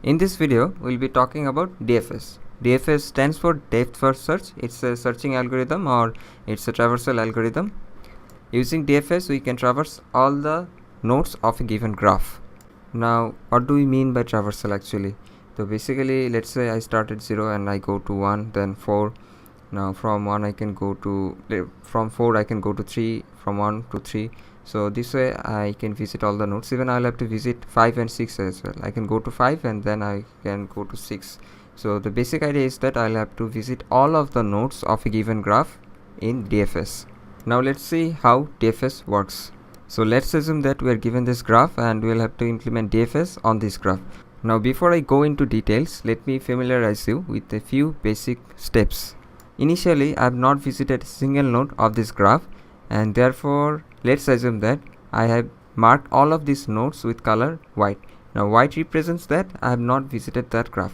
In this video, we'll be talking about DFS. DFS stands for depth first search. It's a searching algorithm or it's a traversal algorithm. Using DFS, we can traverse all the nodes of a given graph. Now, what do we mean by traversal actually? So basically, let's say I start at 0 and I go to 1, then 4. Now from 1 I can go to, from 4 I can go to 3, from 1 to 3. So this way I can visit all the nodes. Even I'll have to visit 5 and 6 as well. I can go to 5 and then I can go to 6. So the basic idea is that I'll have to visit all of the nodes of a given graph in DFS. Now let's see how DFS works. So let's assume that we are given this graph and we'll have to implement DFS on this graph. Now before I go into details, let me familiarize you with a few basic steps. Initially, I have not visited a single node of this graph, and therefore let's assume that I have marked all of these nodes with color white. Now white represents that I have not visited that graph.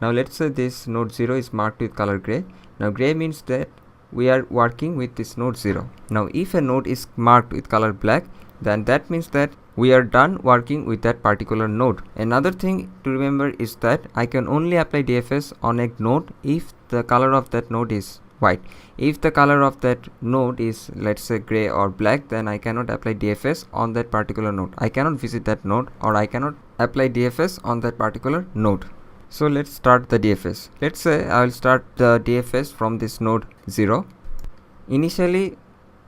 Now let's say this node 0 is marked with color gray. Now gray means that we are working with this node 0. Now if a node is marked with color black, then that means that we are done working with that particular node. Another thing to remember is that I can only apply DFS on a node if the color of that node is white. If the color of that node is, let's say, gray or black, then I cannot apply DFS on that particular node. I cannot visit that node, or I cannot apply DFS on that particular node. So let's start the DFS. Let's say I will start the DFS from this node 0. Initially,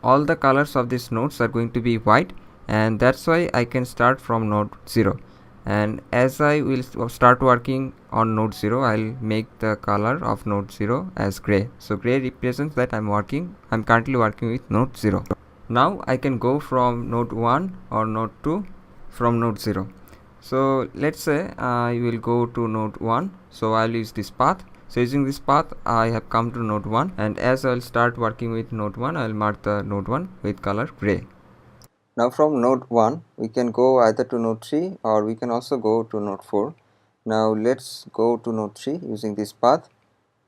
all the colors of these nodes are going to be white, and that's why I can start from node 0. And as I will start working on node 0, I'll make the color of node 0 as gray. So gray represents that I'm currently working with node 0. Now I can go from node 1 or node 2 from node 0. So let's say I will go to node 1. So I'll use this path. So using this path, I have come to node 1, and as I'll start working with node 1, I'll mark the node 1 with color gray. Now from node 1, we can go either to node 3 or we can also go to node 4. Now let's go to node 3 using this path,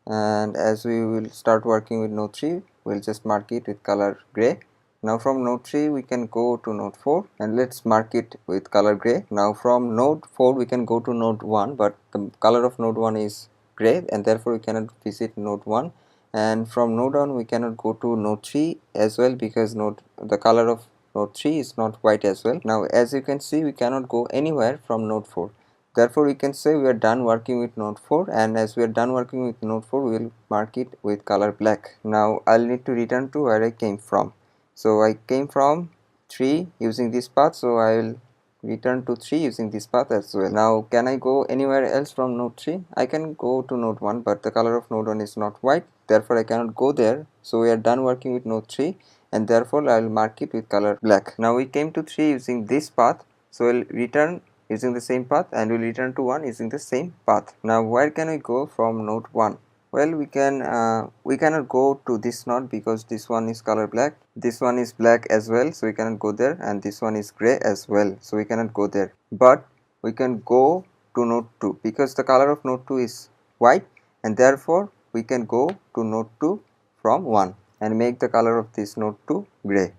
and as we will start working with node 3, we'll just mark it with color gray. Now from node 3 we can go to node 4 and let's mark it with color gray. Now from node 4 we can go to node 1, but the color of node 1 is gray and therefore we cannot visit node 1. And from node 1 we cannot go to node 3 as well, because the color of node 3 is not white as well. Now as you can see, we cannot go anywhere from node 4. Therefore we can say we are done working with node 4, and as we are done working with node 4, we will mark it with color black. Now I'll need to return to where I came from. So I came from 3 using this path, so I will return to 3 using this path as well. Now can I go anywhere else from node 3? I can go to node 1, but the color of node 1 is not white, therefore I cannot go there. So we are done working with node 3, and therefore I will mark it with color black. Now we came to 3 using this path, so we'll return using the same path, and we'll return to 1 using the same path. Now where can we go from node 1? Well, we cannot go to this node because this one is color black, this one is black as well, so we cannot go there, and this one is gray as well, so we cannot go there. But we can go to node 2 because the color of node 2 is white, and therefore we can go to node 2 from 1 and make the color of this node 2 gray.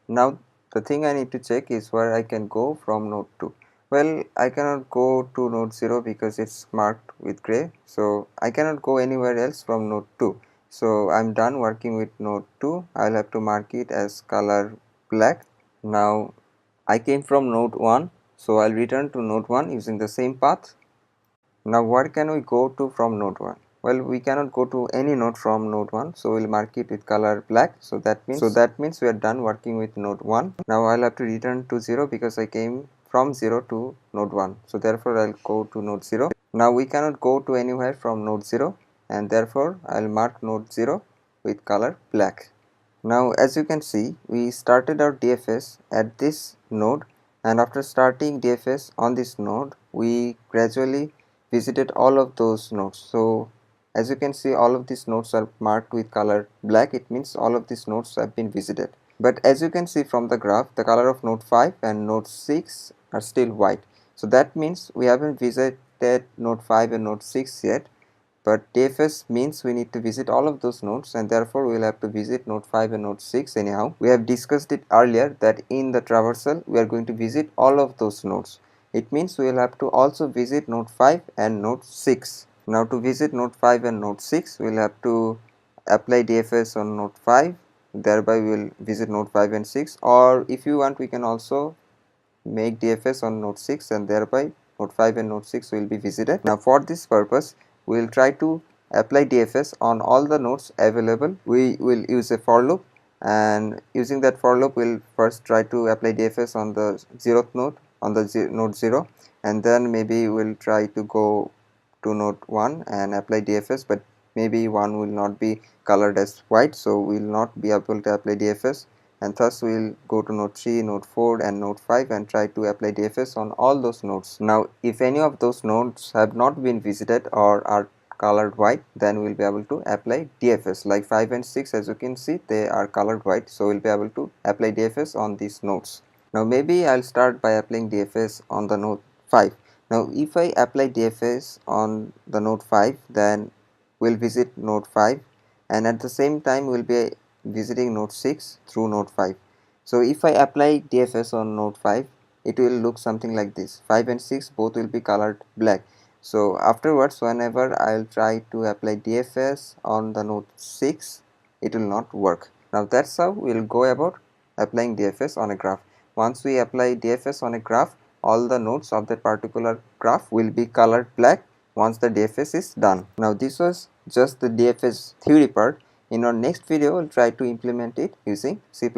Now the thing I need to check is where I can go from node 2. Well, I cannot go to node 0 because it's marked with gray, so I cannot go anywhere else from node 2. So I'm done working with node 2. I'll have to mark it as color black. Now I came from node 1, so I'll return to node 1 using the same path. Now where can we go to from node 1? Well, we cannot go to any node from node 1, so we'll mark it with color black. So that means we are done working with node 1. Now I'll have to return to 0 because I came from 0 to node 1, so therefore I'll go to node 0. Now we cannot go to anywhere from node 0, and therefore I'll mark node 0 with color black. Now as you can see, we started our DFS at this node, and after starting DFS on this node, we gradually visited all of those nodes. So as you can see, all of these nodes are marked with color black. It means all of these nodes have been visited. But as you can see from the graph, the color of node 5 and node 6 are still white. So that means we haven't visited node 5 and node 6 yet. But DFS means we need to visit all of those nodes, and therefore we will have to visit node 5 and node 6 anyhow. We have discussed it earlier that in the traversal we are going to visit all of those nodes. It means we will have to also visit node 5 and node 6. Now to visit node 5 and node 6, we will have to apply DFS on node 5, thereby we will visit node 5 and 6, or if you want we can also make DFS on node 6 and thereby node 5 and node 6 will be visited. Now for this purpose we will try to apply DFS on all the nodes available. We will use a for loop, and using that for loop we will first try to apply DFS on the 0th node, on the node 0, and then maybe we will try to go to node 1 and apply DFS, but maybe 1 will not be colored as white, so we will not be able to apply DFS, and thus we will go to node 3, node 4 and node 5 and try to apply DFS on all those nodes. Now if any of those nodes have not been visited or are colored white, then we will be able to apply DFS. Like 5 and 6, as you can see, they are colored white, so we will be able to apply DFS on these nodes. Now maybe I'll start by applying DFS on the node 5. Now if I apply DFS on the node 5, then we'll visit node 5, and at the same time we'll be visiting node 6 through node 5. So if I apply DFS on node 5, it will look something like this. 5 and 6 both will be colored black. So afterwards, whenever I'll try to apply DFS on the node 6, it will not work. Now that's how we'll go about applying DFS on a graph. Once we apply DFS on a graph, all the nodes of that particular graph will be colored black once the DFS is done. Now this was just the DFS theory part. In our next video, we'll try to implement it using C++.